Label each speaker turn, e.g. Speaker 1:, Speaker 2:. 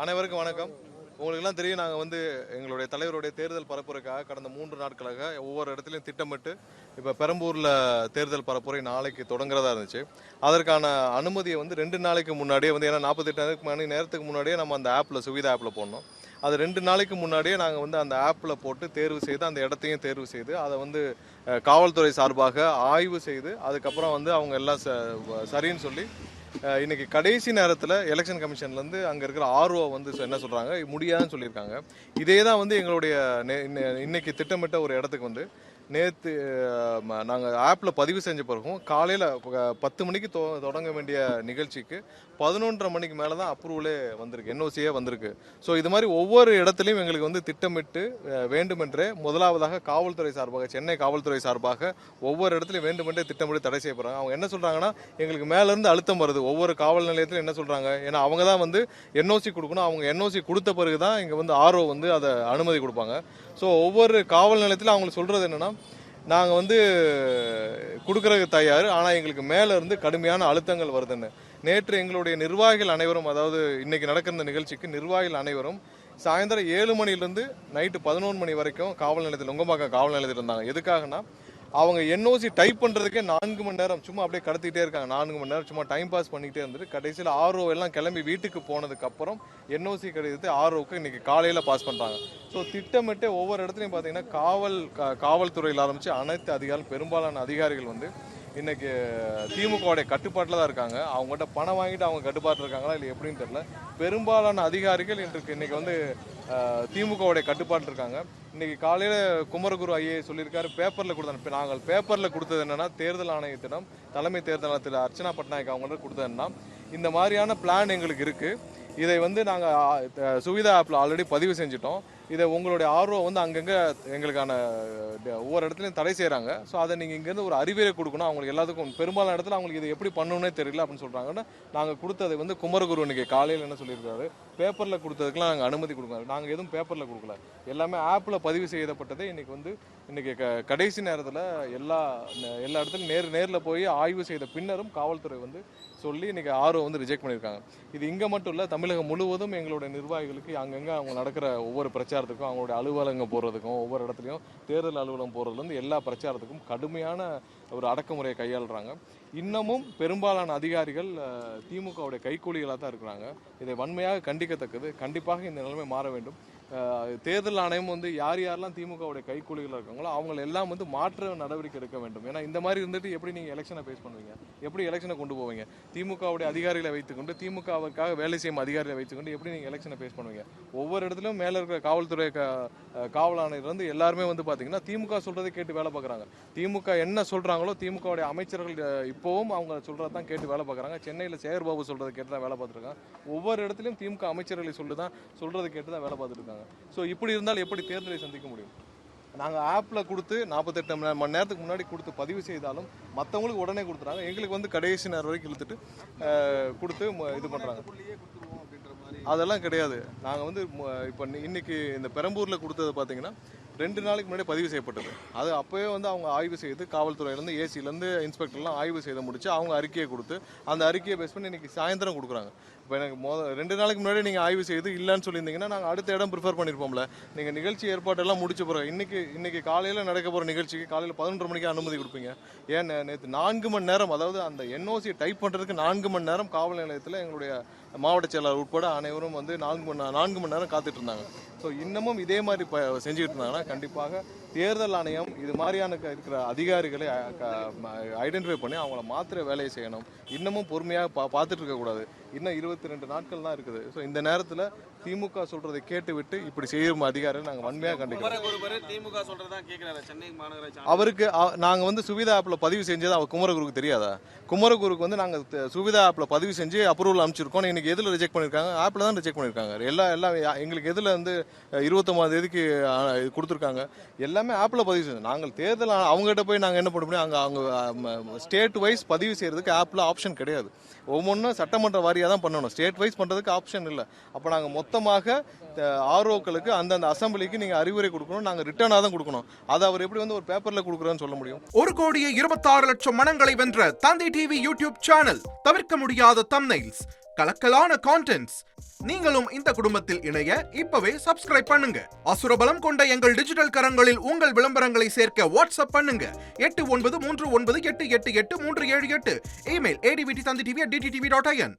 Speaker 1: அனைவருக்கும் வணக்கம். உங்களுக்கெல்லாம் தெரியும், நாங்கள் வந்து எங்களுடைய தலைவருடைய தேர்தல் பரப்புரைக்காக கடந்த 3 நாட்களாக ஒவ்வொரு இடத்துலையும் திட்டமிட்டு இப்போ பெரம்பூரில் தேர்தல் பரப்புரை நாளைக்கு தொடங்குறதா இருந்துச்சு. அதற்கான அனுமதியை வந்து 2 நாளைக்கு முன்னாடியே வந்து, ஏன்னா 48 மணி நேரத்துக்கு முன்னாடியே நம்ம அந்த ஆப்பில், சுவிதா ஆப்பில் போடணும். அது 2 நாளைக்கு முன்னாடியே நாங்கள் வந்து அந்த ஆப்பில் போட்டு தேர்வு செய்து, அந்த இடத்தையும் தேர்வு செய்து, அதை வந்து காவல்துறை சார்பாக ஆய்வு செய்து, அதுக்கப்புறம் வந்து அவங்க எல்லாம் சரின்னு சொல்லி இன்னைக்கு கடைசி நேரத்தில் எலெக்ஷன் கமிஷன்லேருந்து அங்கே இருக்கிற ஆர்ஓ வந்து என்ன சொல்கிறாங்க, முடியாதுன்னு சொல்லியிருக்காங்க. இதே தான் வந்து எங்களுடைய இன்னைக்கு திட்டமிட்ட ஒரு இடத்துக்கு வந்து நேற்று நாங்கள் ஆப்பில் பதிவு செஞ்ச பிறகும் காலையில் 10 மணிக்கு தொடங்க வேண்டிய நிகழ்ச்சிக்கு 11:30 மணிக்கு மேலே தான் அப்ரூவலே வந்திருக்கு, என்ஓசியே வந்திருக்கு. ஸோ இது மாதிரி ஒவ்வொரு இடத்துலையும் எங்களுக்கு வந்து திட்டமிட்டு வேண்டுமென்றே முதலாவதாக காவல்துறை சார்பாக, சென்னை காவல்துறை சார்பாக ஒவ்வொரு இடத்துலையும் வேண்டுமென்றே திட்டமிட்டு தடை செய்யப்படுறாங்க. அவங்க என்ன சொல்கிறாங்கன்னா, எங்களுக்கு மேலேருந்து அழுத்தம் வருது. ஒவ்வொரு காவல் நிலையத்திலும் என்ன சொல்கிறாங்க, ஏன்னா அவங்க தான் வந்து என்ஓசி கொடுக்கணும். அவங்க என்ஓசி கொடுத்த பிறகு தான் இங்கே வந்து ஆர்ஓ வந்து அதை அனுமதி கொடுப்பாங்க. ஸோ ஒவ்வொரு காவல் நிலையத்திலும் அவங்க சொல்கிறது என்னென்னா, நாங்கள் வந்து கொடுக்கறதுக்கு தயார், ஆனால் எங்களுக்கு மேலே இருந்து கடுமையான அழுத்தங்கள் வருதுன்னு. நேற்று எங்களுடைய நிர்வாகிகள் அனைவரும், அதாவது இன்னைக்கு நடக்கிற இந்த நிகழ்ச்சிக்கு நிர்வாகிகள் அனைவரும் சாயந்தரம் 7 மணிலேருந்து நைட்டு 11 மணி வரைக்கும் காவல் நிலையத்தில், நுங்கம்பாக்கம் காவல் நிலையத்தில் இருந்தாங்க. எதுக்காகனா, அவங்க என்ஓசி டைப் பண்ணுறதுக்கே 4 மணி நேரம் சும்மா அப்படியே கடத்திட்டே இருக்காங்க. 4 மணி நேரம் சும்மா டைம் பாஸ் பண்ணிக்கிட்டே இருந்துட்டு கடைசியில் ஆர்ஓ எல்லாம் கிளம்பி வீட்டுக்கு போனதுக்கு அப்புறம் என்ஓசி கடிதத்தை ஆர்ஓக்கு இன்னைக்கு காலையில் பாஸ் பண்ணுறாங்க. ஸோ திட்டமிட்டு ஒவ்வொரு இடத்துலையும் பார்த்தீங்கன்னா காவல்துறையில் ஆரம்பித்து அனைத்து அதிகாரிகள், பெரும்பாலான அதிகாரிகள் வந்து இன்னைக்கு திமுகவுடைய கட்டுப்பாட்டில் தான் இருக்காங்க. அவங்ககிட்ட பணம் வாங்கிட்டு அவங்க கட்டுப்பாட்டில் இருக்காங்களா இல்லை எப்படின்னு தெரியல. பெரும்பாலான அதிகாரிகள் இன்னைக்கு வந்து திமுகவுடைய கட்டுப்பாட்டில் இருக்காங்க. இன்னைக்கு காலையில் குமரகுரு ஐஏ சொல்லியிருக்காரு, பேப்பரில் கொடுத்தாங்க. நாங்கள் பேப்பரில் கொடுத்தது என்னன்னா, தேர்தல் ஆணையத்திடம் தலைமை தேர்தல் ஆணையத்தில் அர்ச்சனா பட்நாயக் அவங்கள்ட்ட கொடுத்தது என்னன்னா, இந்த மாதிரியான பிளான் எங்களுக்கு இருக்குது. இதை வந்து நாங்கள் சுவிதா ஆப்பில் ஆல்ரெடி பதிவு செஞ்சுட்டோம். இதை உங்களுடைய ஆர்வ வந்து அங்கங்கே எங்களுக்கான ஒவ்வொரு இடத்துலையும் தடை செய்கிறாங்க. ஸோ அதை நீங்கள் இங்கேருந்து ஒரு அறிவுரை கொடுக்கணும். அவங்களுக்கு எல்லாத்துக்கும் பெரும்பாலான இடத்துல அவங்களுக்கு இதை எப்படி பண்ணணுன்னே தெரியல அப்படின்னு சொல்கிறாங்கன்னா, நாங்கள் கொடுத்ததை வந்து குமரகுரு இன்னைக்கு காலையில் என்ன சொல்லியிருக்காரு, பேப்பரில் கொடுத்ததுக்கெலாம் நாங்கள் அனுமதி கொடுக்கணும். நாங்கள் எதுவும் பேப்பரில் கொடுக்கல, எல்லாமே ஆப்பில் பதிவு செய்யப்பட்டதே. இன்னைக்கு கடைசி நேரத்தில் எல்லா இடத்துலையும் நேரில் போய் ஆய்வு செய்த பின்னரும் காவல்துறை வந்து சொல்லி இன்னைக்கு ஆர்ஓ வந்து ரிஜெக்ட் பண்ணியிருக்காங்க. இது இங்கே மட்டும் இல்லை, தமிழகம் முழுவதும் எங்களுடைய நிர்வாகிகளுக்கு அங்கங்கே அவங்க நடக்கிற ஒவ்வொரு பிரச்சாரத்துக்கும், அவங்களுடைய அலுவலகம் போகிறதுக்கும், ஒவ்வொரு இடத்துலையும் தேர்தல் அலுவலகம் போகிறதுலேருந்து எல்லா பிரச்சாரத்துக்கும் கடுமையான ஒரு அடக்குமுறையை கையாளுறாங்க. இன்னமும் பெரும்பாலான அதிகாரிகள் திமுகவுடைய கைக்கூலிகளாக தான் இருக்கிறாங்க. இதை வன்மையாக கண்டிக்கத்தக்கது. கண்டிப்பாக இந்த நிலைமை மாற வேண்டும். தேர்தல் ஆணையம் வந்து யாரெல்லாம் திமுகவுடைய கைக்கூலிகள் இருக்காங்களோ அவங்களை எல்லாம் வந்து மாற்ற நடவடிக்கை எடுக்க வேண்டும். ஏன்னா இந்த மாதிரி இருந்துட்டு எப்படி நீங்கள் எலெக்ஷனை ஃபேஸ் பண்ணுவீங்க, எப்படி எலெக்ஷனை கொண்டு போவீங்க? திமுகவுடைய அதிகாரிகளை வைத்துக்கொண்டு, திமுகவுக்காக வேலை செய்யும் அதிகாரிகளை வைத்துக்கொண்டு எப்படி நீங்கள் எலெக்ஷனை ஃபேஸ் பண்ணுவீங்க? ஒவ்வொரு இடத்துலையும் மேலே இருக்கிற காவல்துறை காவல் ஆணையர் வந்து எல்லாருமே வந்து பார்த்தீங்கன்னா திமுக சொல்றதை கேட்டு வேலை பார்க்குறாங்க. திமுக என்ன சொல்கிறாங்களோ, திமுகவுடைய அமைச்சர்கள் இப்போவும் அவங்க சொல்கிறத தான் கேட்டு வேலை பார்க்குறாங்க. சென்னையில் சேகர்பாபு சொல்கிறத கேட்டு தான் வேலை பார்த்துருக்காங்க. ஒவ்வொரு இடத்துலையும் திமுக அமைச்சர்களை சொல்கிறத கேட்டு தான் வேலை பார்த்துட்டு இருக்காங்க. ஸோ இப்படி இருந்தால் எப்படி தேர்தலை சந்திக்க முடியும்? நாங்கள் ஆப்பில் கொடுத்து 48 மணி நேரத்துக்கு முன்னாடி கொடுத்து பதிவு செய்தாலும் மற்றவங்களுக்கு உடனே கொடுத்துறாங்க. எங்களுக்கு வந்து கடைசி நேரம் வரைக்கும் இழுத்துட்டு கொடுத்து இது பண்ணுறாங்க. அதெல்லாம் கிடையாது. நாங்கள் வந்து இப்போ இன்னைக்கு இந்த பெரம்பூரில் கொடுத்தது பார்த்தீங்கன்னா 2 நாளைக்கு முன்னாடி பதிவு செய்யப்பட்டது. அது அப்போவே வந்து அவங்க ஆய்வு செய்து, காவல்துறையிலேருந்து ஏசிலேருந்து இன்ஸ்பெக்டர்லாம் ஆய்வு செய்து முடிச்சு அவங்க அறிக்கையை கொடுத்து, அந்த அறிக்கையை பேஸ் பண்ணி இன்னைக்கு சாயந்தரம் கொடுக்குறாங்க. இப்போ எனக்கு 2 நாளைக்கு முன்னாடி நீங்கள் ஆய்வு செய்து இல்லைன்னு சொல்லியிருந்தீங்கன்னா நாங்கள் அடுத்த இடம் ப்ரிஃபர் பண்ணியிருப்போம்ல. நீங்கள் நிகழ்ச்சி ஏற்பாட்டெல்லாம் முடிச்ச பிறகு இன்னைக்கு காலையில் நடக்க போகிற நிகழ்ச்சிக்கு காலையில் 11:30 மணிக்கு அனுமதி கொடுப்பீங்க. ஏன் நேற்று 4 மணி நேரம், அதாவது அந்த என்ஓசி டைப் பண்ணுறதுக்கு 4 மணி நேரம் காவல் நிலையத்தில் எங்களுடைய மாவட்ட செயலாளர் உட்பட அனைவரும் வந்து 4 மணி நேரம் காத்துட்டு இருந்தாங்க. ஸோ இன்னமும் இதே மாதிரி செஞ்சுக்கிட்டு இருந்தாங்கன்னா கண்டிப்பாக தேர்தல் ஆணையம் இது மாதிரியான இருக்கிற அதிகாரிகளை ஐடென்டிஃபை பண்ணி அவங்கள மாத்திர வேலையை செய்யணும். இன்னமும் பொறுமையாக பார்த்துட்டு இருக்கக்கூடாது. இன்னும் 22 நாட்கள் தான் இருக்குது. ஸோ இந்த நேரத்தில் திமுக சொல்றதை கேட்டு விட்டு இப்படி செய்யும் அதிகாரிகள் நாங்கள் வன்மையாக கண்டிக்கிறோம். அவருக்கு நாங்கள் வந்து சுவிதா ஆப்பில் பதிவு செஞ்சது அவர் குமரகுருக்கு தெரியாதா? குமரகுருக்கு வந்து நாங்கள் சுவிதா ஆப்பில் பதிவு செஞ்சு அப்ரூவல் அனுப்பிச்சிருக்கோம். இன்னைக்கு எதில் ரிஜெக்ட் பண்ணியிருக்காங்க? ஆப்பில் தான் ரிஜெக்ட் பண்ணியிருக்காங்க. எல்லாம் எங்களுக்கு எதில் வந்து 29ஆம் தேதிக்கு கொடுத்துருக்காங்க. எல்லாமே ஆப்பில் பதிவு செஞ்சு நாங்கள் தேர்தல் அவங்ககிட்ட போய் நாங்கள் என்ன பண்ண முடியும்? அவங்க ஸ்டேட் வைஸ் பதிவு செய்யறதுக்கு ஆப்பில் ஆப்ஷன் கிடையாது. ஒவ்வொன்றும் சட்டமன்ற வாரியாக தான் பண்ணணும். ஸ்டேட் வைஸ் பண்ணுறதுக்கு ஆப்ஷன் இல்லை. அப்போ நாங்கள் மொத்தமாக ஆர்ஓக்களுக்கு அந்தந்த அசம்பிளிக்கு நீங்கள் அறிவுரை கொடுக்கணும். நாங்கள் ரிட்டர்னாக தான் கொடுக்கணும். அதை அவர் எப்படி வந்து ஒரு பேப்பரில் கொடுக்குறோன்னு சொல்ல முடியும்?
Speaker 2: 1,26,00,000 மனங்களை வென்ற தந்தை டிவி யூடியூப் சேனல். தவிர்க்க முடியாத தம்ப்நெயில்ஸ், கலக்கலான கான்டென்ட்ஸ். நீங்களும் இந்த குடும்பத்தில் இணைய இப்பவே சப்ஸ்கிரைப் பண்ணுங்க. அசுரபலம் கொண்ட எங்கள் டிஜிட்டல் கரங்களில் உங்கள் விளம்பரங்களை சேர்க்க வாட்ஸ்அப் பண்ணுங்க. 8939888838. Email advtv@dttv.in.